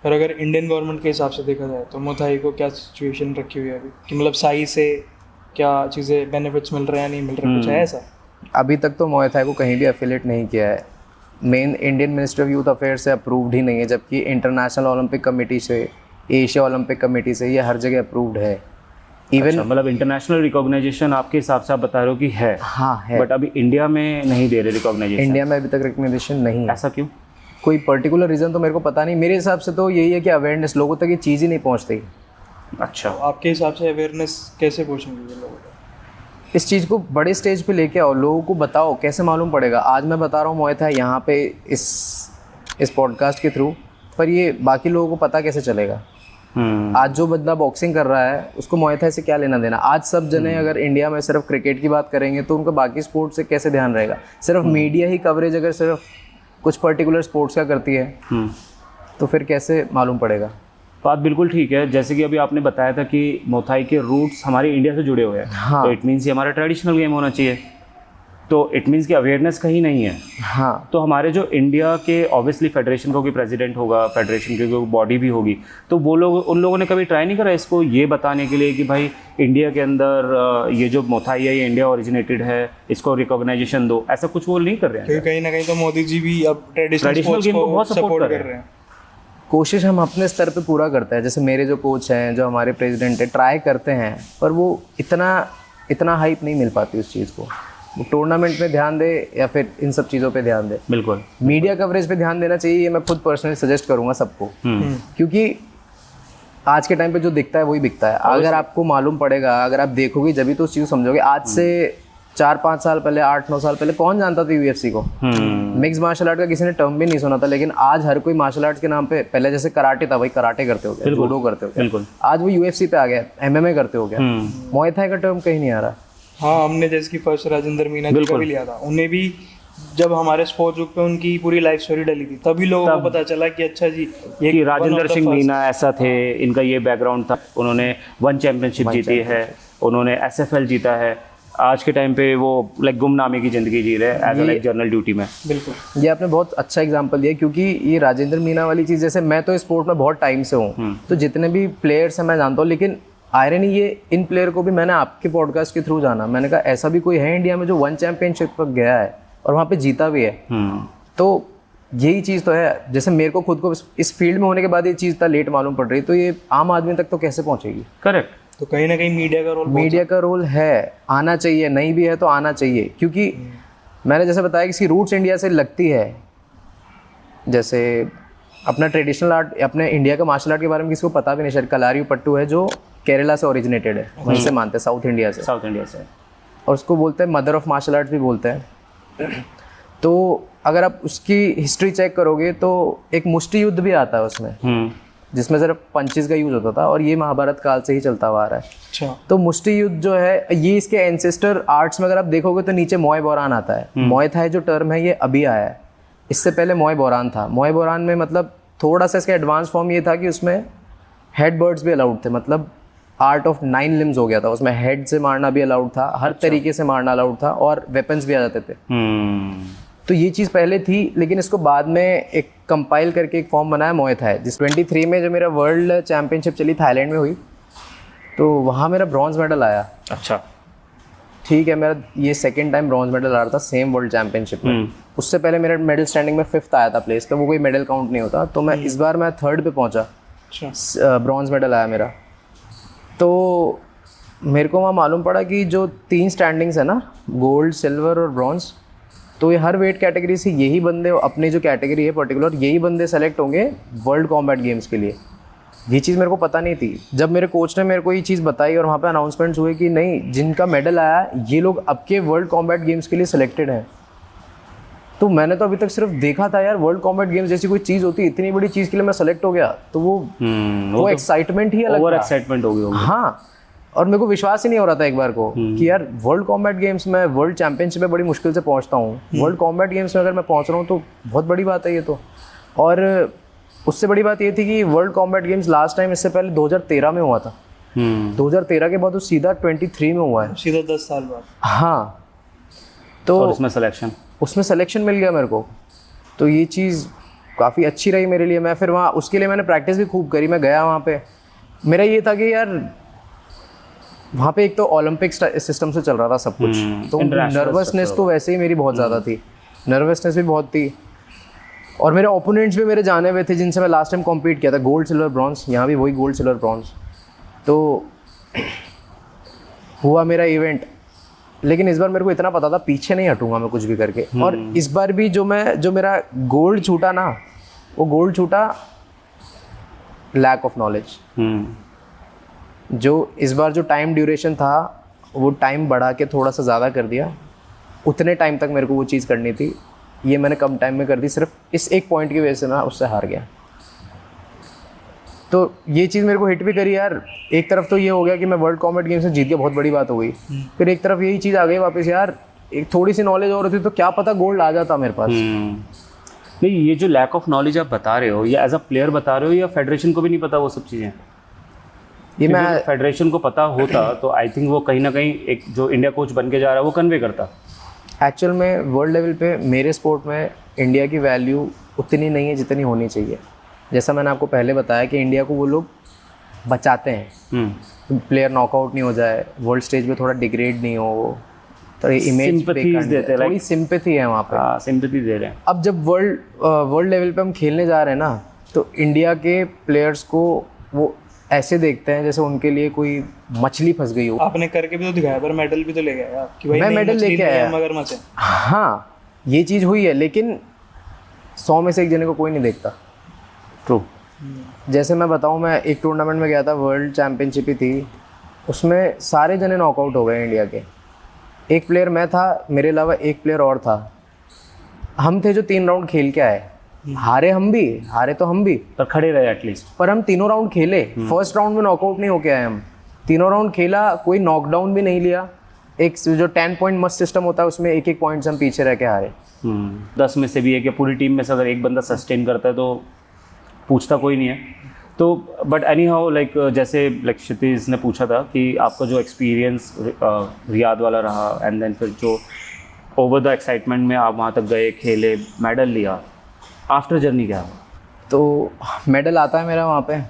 और अगर Indian government के हिसाब से देखा जाए तो मुथाई को क्या सिचुएशन रखी हुई है अभी, कि मतलब साई से क्या चीज़ें बेनिफिट्स मिल रहे हैं या नहीं मिल रहे, कुछ है ऐसा? अभी तक तो मुay थाई को कहीं भी एफिलेट नहीं किया है। Main Indian ministry of youth affairs से अप्रूव्ड ही नहीं है, जबकि इंटरनेशनल ओलंपिक कमेटी से, एशिया ओलंपिक कमेटी से ये हर जगह अप्रूव्ड है। इवन अच्छा, मतलब इंटरनेशनल रिकॉग्नाइजेशन आपके हिसाब से आप बता रहे हो कि है? हाँ है, बट अभी इंडिया में नहीं दे रहे रिकॉग्नाइजेशन। इंडिया में अभी तक रिकमेंडेशन नहीं है। ऐसा क्यों? कोई पर्टिकुलर रीज़न तो मेरे को पता नहीं, मेरे हिसाब से तो यही है कि अवेयरनेस, लोगों तक ये चीज़ ही नहीं पहुंचती। अच्छा, तो आपके हिसाब से अवेयरनेस कैसे पहुँचेंगे ये लोगों को? इस चीज़ को बड़े स्टेज पे लेके आओ, लोगों को बताओ, कैसे मालूम पड़ेगा। आज मैं बता रहा हूँ मुay थाई यहाँ पे इस पॉडकास्ट के थ्रू, पर ये बाकी लोगों को पता कैसे चलेगा? आज जो बंदा बॉक्सिंग कर रहा है उसको मुay थाई से क्या लेना देना? आज सब जने अगर इंडिया में सिर्फ क्रिकेट की बात करेंगे तो उनका बाकी स्पोर्ट्स से कैसे ध्यान रहेगा? सिर्फ मीडिया ही कवरेज अगर सिर्फ कुछ पर्टिकुलर स्पोर्ट्स का करती है तो फिर कैसे मालूम पड़ेगा? बात बिल्कुल ठीक है। जैसे कि अभी आपने बताया था कि मुथाई के रूट्स हमारे इंडिया से जुड़े हुए हैं। हाँ। तो इट मीन्स ये हमारा ट्रेडिशनल गेम होना चाहिए, तो इट मीन्स की अवेयरनेस कहीं नहीं है। हाँ, तो हमारे जो इंडिया के ऑब्वियसली फेडरेशन का कोई प्रेसिडेंट होगा, फेडरेशन की कोई बॉडी भी होगी, तो वो लोग, उन लोगों ने कभी ट्राई नहीं करा इसको ये बताने के लिए कि भाई इंडिया के अंदर ये जो मुथाई है ये इंडिया ओरिजिनेटेड है, इसको रिकॉग्नाइजेशन दो? ऐसा कुछ वो नहीं कर रहे हैं? क्योंकि कहीं ना कहीं तो मोदी जी भी अब ट्रेडिशनल गेम को बहुत सपोर्ट कर रहे हैं। कोशिश हम अपने स्तर पे पूरा करते हैं। जैसे मेरे जो कोच हैं, जो हमारे प्रेसिडेंट है, ट्राई करते हैं, पर वो इतना हाइप नहीं मिल पाती उस चीज़ को। वो टूर्नामेंट में ध्यान दे या फिर इन सब चीज़ों पे ध्यान दे। बिल्कुल, मीडिया कवरेज पे ध्यान देना चाहिए, ये मैं खुद पर्सनली सजेस्ट करूँगा सबको। क्योंकि आज के टाइम पे जो दिखता है वही बिकता है। अगर आपको मालूम पड़ेगा, अगर आप देखोगे जब भी तो उस चीज़ समझोगे। आज से 4-5 साल पहले, 8-9 साल पहले कौन जानता था यूएफसी को? मिक्स मार्शल आर्ट का किसी ने टर्म भी नहीं सुना था, लेकिन आज हर कोई मार्शल आर्ट्स के नाम पे, पहले जैसे कराटे था भाई, कराटे करते हो गया, जूडो करते हो गया, आज वो यूएफसी पे आ गया, एमएमए करते हो गया, मुay थाई का टर्म कहीं नहीं आ रहा। हाँ, हमने जैसे कि फर्स्ट राजेंद्र मीना जी का भी लिया था, उन्हें भी जब हमारे स्पोर्ट्स बुक पे उनकी पूरी लाइफ स्टोरी डली थी तभी लोगों को पता चला कि अच्छा जी ये कि राजेंद्र सिंह मीना ऐसा थे, इनका ये बैकग्राउंड था, उन्होंने 1 चैंपियनशिप जीती है, उन्होंने एसएफएल जीता है। आज के टाइम पे वो लाइक गुमनामी की ज़िंदगी जी रहे एज लाइक जर्नल ड्यूटी में। बिल्कुल, ये आपने बहुत अच्छा एग्जांपल दिया, क्योंकि ये राजेंद्र मीना वाली चीज़, जैसे मैं तो स्पोर्ट में बहुत टाइम से हूँ, तो जितने भी प्लेयर्स हैं मैं जानता हूँ, लेकिन आयरनी ये इन प्लेयर को भी मैंने आपके पॉडकास्ट के थ्रू जाना। मैंने कहा ऐसा भी कोई है इंडिया में जो 1 चैंपियनशिप पर गया है और वहाँ पे जीता भी है। तो यही चीज़ तो है। जैसे मेरे को खुद को इस फील्ड में होने के बाद ये चीज़ इतना लेट मालूम पड़ रही, तो ये आम आदमी तक तो कैसे पहुँचेगी? करेक्ट। तो कहीं ना कहीं मीडिया का रोल है, आना चाहिए, नहीं भी है तो आना चाहिए। क्योंकि मैंने जैसे बताया कि इसकी रूट्स इंडिया से लगती है। जैसे अपना ट्रेडिशनल आर्ट, अपने इंडिया का मार्शल आर्ट के बारे में किसी को पता भी नहीं शायद। कलारीपयट्टू है जो केरला से ओरिजिनेटेड है, वहीं से मानते हैं, साउथ इंडिया से। और उसको बोलते हैं मदर ऑफ मार्शल आर्ट्स भी बोलते हैं। तो अगर आप उसकी हिस्ट्री चेक करोगे तो एक मुष्टि युद्ध भी आता है उसमें, जिसमें सिर्फ पंचेस का यूज होता था, और ये महाभारत काल से ही चलता हुआ आ रहा है। अच्छा। तो मुष्टि युद्ध जो है ये इसके एंसेस्टर आर्ट्स में अगर आप देखोगे तो नीचे मोय बोरान आता है। मुay थाई जो टर्म है ये अभी आया है, इससे पहले मोय बोरान था। मोय बोरान में मतलब थोड़ा सा इसका एडवांस फॉर्म ये था कि उसमें हेड बर्ड्स भी अलाउड थे, मतलब आर्ट ऑफ 9 लिम्स हो गया था। उसमें हेड से मारना भी अलाउड था, हर तरीके से मारना अलाउड था, और वेपन्स भी आ जाते थे। तो ये चीज़ पहले थी, लेकिन इसको बाद में एक कंपाइल करके एक फॉर्म बनाया मुay थाई, जिस 23 में जो मेरा वर्ल्ड चैंपियनशिप चली थाईलैंड में हुई, तो वहाँ मेरा ब्रॉन्ज मेडल आया। अच्छा, ठीक है, मेरा ये 2nd टाइम ब्रॉन्ज मेडल आ रहा था सेम वर्ल्ड चैंपियनशिप में। उससे पहले मेरा मेडल स्टैंडिंग में 5th आया था प्लेस, तो वो कोई मेडल काउंट नहीं होता। तो मैं इस बार मैं 3rd पे पहुँचा, ब्रॉन्ज मेडल आया मेरा। तो मेरे को वहाँ मालूम पड़ा कि जो 3 स्टैंडिंग्स है ना, गोल्ड, सिल्वर और ब्रॉन्ज, तो ये हर वेट कैटेगरी से यही बंदे, अपनी जो कैटेगरी है पर्टिकुलर, यही बंदे सेलेक्ट होंगे वर्ल्ड कॉम्बैट गेम्स के लिए। ये चीज़ मेरे को पता नहीं थी। जब मेरे कोच ने मेरे को ये चीज़ बताई और वहाँ पे अनाउंसमेंट्स हुए कि नहीं, जिनका मेडल आया ये लोग अब के वर्ल्ड कॉम्बैट गेम्स के लिए सिलेक्टेड हैं, तो मैंने तो अभी तक सिर्फ देखा था यार वर्ल्ड कॉम्बैट गेम्स जैसी कोई चीज़ होती है, इतनी बड़ी चीज़ के लिए मैं सेलेक्ट हो गया, तो वो एक्साइटमेंट ही अलग था। एक्साइटमेंट हो गई। हाँ, और मेरे को विश्वास ही नहीं हो रहा था एक बार को कि यार वर्ल्ड कॉम्बैट गेम्स में, वर्ल्ड चैंपियनशिप में बड़ी मुश्किल से पहुंचता हूँ, वर्ल्ड कॉम्बैट गेम्स में अगर मैं पहुंच रहा हूँ तो बहुत बड़ी बात है ये तो। और उससे बड़ी बात ये थी कि world combat games last time इससे पहले 2013 में हुआ था। 2013 के बाद वो सीधा 23 में हुआ है, सीधा 10 साल बाद। हाँ, तो और उसमें सिलेक्शन मिल गया मेरे को। तो ये चीज़ काफ़ी अच्छी रही मेरे लिए। मैं फिर वहाँ उसके लिए मैंने प्रैक्टिस भी खूब करी। मैं गया वहाँ पे, मेरा ये था कि यार वहाँ पे एक तो ओलंपिक सिस्टम से चल रहा था सब कुछ, तो नर्वसनेस तो वैसे ही मेरी बहुत ज़्यादा थी, नर्वसनेस भी बहुत थी। और मेरे ओपोनेंट्स भी मेरे जाने हुए थे जिनसे मैं लास्ट टाइम कॉम्पीट किया था, गोल्ड सिल्वर ब्रॉन्ज, यहाँ भी वही गोल्ड सिल्वर ब्रॉन्ज। तो हुआ मेरा इवेंट, लेकिन इस बार मेरे को इतना पता था पीछे नहीं हटूंगा मैं कुछ भी करके। और इस बार भी जो मेरा गोल्ड छूटा ना, वो गोल्ड छूटा लैक ऑफ नॉलेज। जो इस बार जो टाइम ड्यूरेशन था वो टाइम बढ़ा के थोड़ा सा ज़्यादा कर दिया, उतने टाइम तक मेरे को वो चीज़ करनी थी, ये मैंने कम टाइम में कर दी, सिर्फ इस एक पॉइंट की वजह से मैं उससे हार गया। तो ये चीज़ मेरे को हिट भी करी यार। एक तरफ तो ये हो गया कि मैं वर्ल्ड कॉम्बैट गेम से जीत गया, बहुत बड़ी बात हो गई। फिर एक तरफ यही चीज़ आ गई वापस यार, एक थोड़ी सी नॉलेज और होती तो क्या पता गोल्ड आ जाता मेरे पास। नहीं, ये जो लैक ऑफ नॉलेज आप बता रहे हो, ये एज अ प्लेयर बता रहे हो या फेडरेशन को भी नहीं पता वो सब चीज़ें? ये मैं फेडरेशन को पता होता तो आई थिंक वो कहीं ना कहीं एक जो इंडिया कोच बन के जा रहा है वो कन्वे करता। एक्चुअल में वर्ल्ड लेवल पे मेरे स्पोर्ट में इंडिया की वैल्यू उतनी नहीं है जितनी होनी चाहिए। जैसा मैंने आपको पहले बताया कि इंडिया को वो लोग बचाते हैं, प्लेयर नॉकआउट नहीं हो जाए, वर्ल्ड स्टेज पे थोड़ा डिग्रेड नहीं हो, तो इमेज देते हैं, थोड़ी सिंपैथी है वहाँ पे, सिंपैथी दे रहे हैं। अब जब वर्ल्ड लेवल पे हम खेलने जा रहे हैं ना, तो इंडिया के प्लेयर्स को वो ऐसे देखते हैं जैसे उनके लिए कोई मछली फंस गई हो। आपने करके भी तो दिखाया, पर मेडल भी तो ले गया कि भाई मैं मेडल लेके आया, मगरमच्छ है। हाँ ये चीज़ हुई है, लेकिन 100 में से एक जने को कोई नहीं देखता। ट्रू। जैसे मैं बताऊँ, मैं एक टूर्नामेंट में गया था, वर्ल्ड चैम्पियनशिप ही थी, उसमें सारे जने नॉकआउट हो गए इंडिया के। एक प्लेयर मैं था, मेरे अलावा एक प्लेयर और था, हम थे जो 3 राउंड खेल के आए। हारे तो हम भी पर खड़े रहे एटलीस्ट, पर हम तीनों राउंड खेले। फर्स्ट राउंड में नॉकआउट नहीं होके आए, हम तीनों राउंड खेला, कोई नॉकडाउन भी नहीं लिया। एक जो 10 पॉइंट मस्ट सिस्टम होता है उसमें एक एक पॉइंट से हम पीछे रह के हारे। 10 में से भी है कि पूरी टीम में से अगर एक बंदा सस्टेन करता है तो पूछता कोई नहीं है। तो बट एनी हाउ लाइक जैसे लाइक क्षितिज ने पूछा था कि आपका जो एक्सपीरियंस रियाद वाला रहा, एंड देन फिर जो ओवर द एक्साइटमेंट में आप वहाँ तक गए, खेले, मेडल लिया, आफ्टर जर्नी क्या हुआ? तो मेडल आता है मेरा वहाँ पे।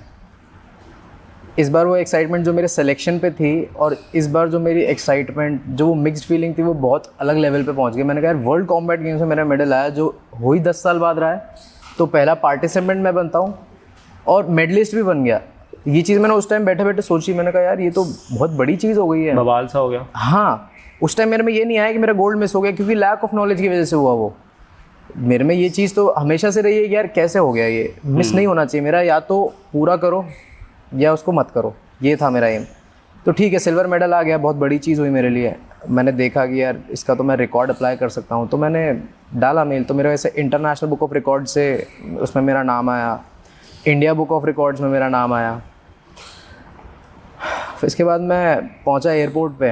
इस बार वो एक्साइटमेंट जो मेरे सिलेक्शन पे थी और इस बार जो मेरी एक्साइटमेंट, जो वो मिक्स्ड फीलिंग थी, वो बहुत अलग लेवल पे पहुँच गई। मैंने कहा यार वर्ल्ड कॉम्बैट गेम्स में मेरा मेडल आया, जो हो ही 10 साल बाद रहा है, तो पहला पार्टिसिपेंट मैं बनता हूँ और मेडलिस्ट भी बन गया। ये चीज़ मैंने उस टाइम बैठे बैठे सोची, मैंने कहा यार ये तो बहुत बड़ी चीज़ हो गई है, बवाल सा हो गया। हाँ, उस टाइम मेरे में ये नहीं आया कि मेरा गोल्ड मिस हो गया, क्योंकि लैक ऑफ नॉलेज की वजह से हुआ। वो मेरे में ये चीज़ तो हमेशा से रही है कि यार कैसे हो गया, ये मिस नहीं होना चाहिए मेरा, या तो पूरा करो या उसको मत करो, ये था मेरा एम। तो ठीक है, सिल्वर मेडल आ गया, बहुत बड़ी चीज़ हुई मेरे लिए। मैंने देखा कि यार इसका तो मैं रिकॉर्ड अप्लाई कर सकता हूँ, तो मैंने डाला मेल, तो मेरा वैसे इंटरनेशनल बुक ऑफ रिकॉर्ड से उसमें मेरा नाम आया, इंडिया बुक ऑफ रिकॉर्ड्स में मेरा नाम आया। फिर इसके बाद मैं पहुँचा एयरपोर्ट पे,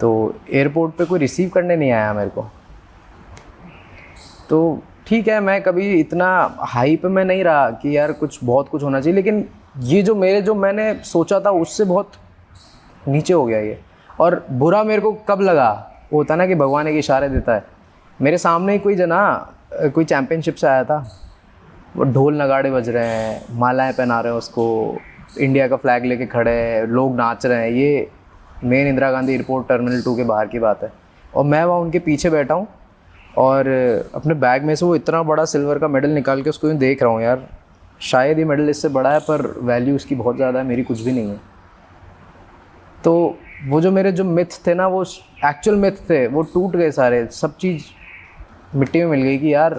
तो एयरपोर्ट पे कोई रिसीव करने नहीं आया मेरे को। तो ठीक है, मैं कभी इतना हाई पे मैं नहीं रहा कि यार बहुत कुछ होना चाहिए, लेकिन ये जो मैंने सोचा था उससे बहुत नीचे हो गया ये। और बुरा मेरे को कब लगा, वो होता ना कि भगवान एक इशारे देता है। मेरे सामने ही कोई चैम्पियनशिप से आया था, वो ढोल नगाड़े बज रहे हैं, मालाएं पहना रहे हैं उसको, इंडिया का फ्लैग लेके खड़े हैं, लोग नाच रहे हैं। ये main Indira Gandhi airport terminal 2 के बाहर की बात है, और मैं वहाँ उनके पीछे बैठा हूँ और अपने बैग में से वो इतना बड़ा सिल्वर का मेडल निकाल के उसको देख रहा हूँ। यार शायद ये मेडल इससे बड़ा है, पर वैल्यू उसकी बहुत ज़्यादा है, मेरी कुछ भी नहीं है। तो वो जो मेरे मिथ थे ना, वो एक्चुअल मिथ थे, वो टूट गए सारे, सब चीज़ मिट्टी में मिल गई कि यार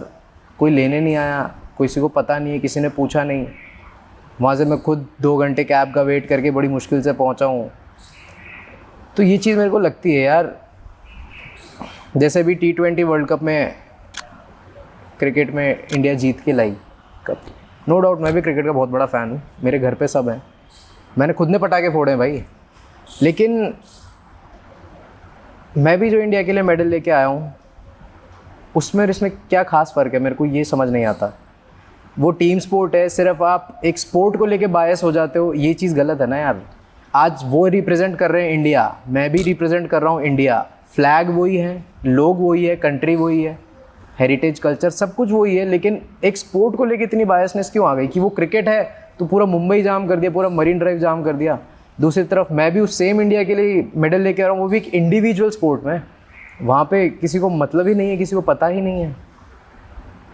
कोई लेने नहीं आया, किसी को पता नहीं है, किसी ने पूछा नहीं। वहाँ से मैं खुद 2 घंटे कैब का वेट करके बड़ी मुश्किल से पहुँचा हूँ। तो ये चीज़ मेरे को लगती है यार, जैसे भी T20 वर्ल्ड कप में क्रिकेट में इंडिया जीत के लाई कप, नो डाउट मैं भी क्रिकेट का बहुत बड़ा फ़ैन हूँ, मेरे घर पे सब हैं, मैंने खुद ने पटाखे फोड़े हैं भाई, लेकिन मैं भी जो इंडिया के लिए मेडल लेके आया हूँ उसमें और इसमें क्या ख़ास फ़र्क है, मेरे को ये समझ नहीं आता। वो टीम स्पोर्ट है, सिर्फ आप एक स्पोर्ट को लेके बायस हो जाते हो, ये चीज़ गलत है ना यार। आज वो रिप्रेजेंट कर रहे हैं इंडिया, मैं भी रिप्रेजेंट कर रहा हूँ इंडिया, फ्लैग वही है, लोग वही है, कंट्री वही है हेरिटेज कल्चर सब कुछ वही है, लेकिन एक स्पोर्ट को लेके इतनी बायसनेस क्यों आ गई कि वो क्रिकेट है तो पूरा मुंबई जाम कर दिया, पूरा मरीन ड्राइव जाम कर दिया। दूसरी तरफ मैं भी उस सेम इंडिया के लिए मेडल लेके आ रहा हूँ, वो भी एक इंडिविजुअल स्पोर्ट में। वहाँ पे किसी को मतलब ही नहीं है, किसी को पता ही नहीं है।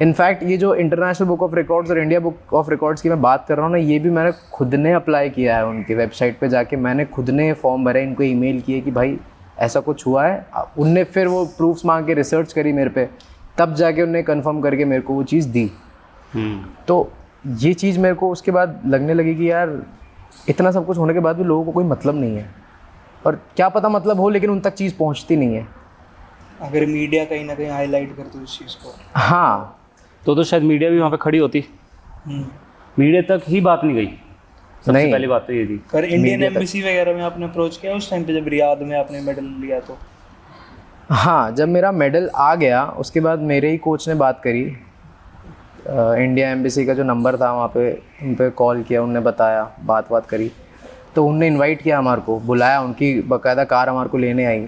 इनफैक्ट ये जो इंटरनेशनल बुक ऑफ रिकॉर्ड्स और इंडिया बुक ऑफ रिकॉर्ड्स की मैं बात कर रहा हूँ ना, ये भी मैंने खुद ने अप्लाई किया है उनकी वेबसाइट पे जाके। मैंने खुद ने फॉर्म भरा, इनको ईमेल किए कि भाई ऐसा कुछ हुआ है। उनने फिर वो प्रूफ्स मांग के रिसर्च करी मेरे पे, तब जाके उनने कंफर्म करके मेरे को वो चीज़ दी। तो ये चीज़ मेरे को उसके बाद लगने लगी कि यार इतना सब कुछ होने के बाद भी लोगों को कोई मतलब नहीं है, और क्या पता मतलब हो लेकिन उन तक चीज़ पहुँचती नहीं है। अगर मीडिया कहीं ना कहीं हाईलाइट करती इस चीज़ को। हाँ, तो शायद मीडिया भी वहाँ पे खड़ी होती, मीडिया तक ही बात नहीं गई। सबसे पहली बात तो ये थी। पर इंडियन एम्बेसी वगैरह में आपने अप्रोच किया उस टाइम पे जब रियाद में आपने मेडल लिया तो? हाँ, जब मेरा मेडल आ गया उसके बाद मेरे ही कोच ने बात करी, इंडिया एम्बेसी का जो नंबर था वहाँ पे उन पर कॉल किया, उनने बताया, बात करी, तो उनने इनवाइट किया हमारे को, बुलाया, उनकी बाकायदा कार हमारे को लेने आई।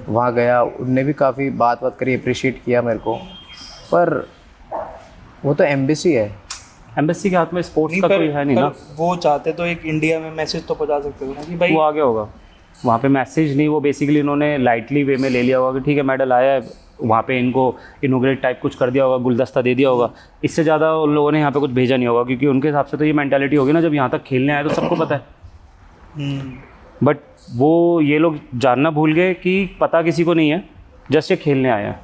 वहाँ गया, उनने भी काफ़ी बात करी, अप्रिशिएट किया मेरे को। पर वो तो एम्बेसी है, एम्बेसी के हाथ में स्पोर्ट्स का कोई है नहीं ना। वो चाहते तो एक इंडिया में मैसेज तो पहुंचा सकते थे ना कि भाई वो आगे होगा। वहाँ पे मैसेज नहीं, वो बेसिकली इन्होंने लाइटली वे में ले लिया होगा कि ठीक है मेडल आया है, वहाँ पे इनको इनोग्रेट टाइप कुछ कर दिया होगा, गुलदस्ता दे दिया होगा। इससे ज़्यादा उन लोगों ने यहाँ पे कुछ भेजा नहीं होगा, क्योंकि उनके हिसाब से तो ये मेंटालिटी होगी ना, जब यहाँ तक खेलने आए तो सबको पता है। बट वो ये लोग जानना भूल गए कि पता किसी को नहीं है, जस्ट ये खेलने आया है।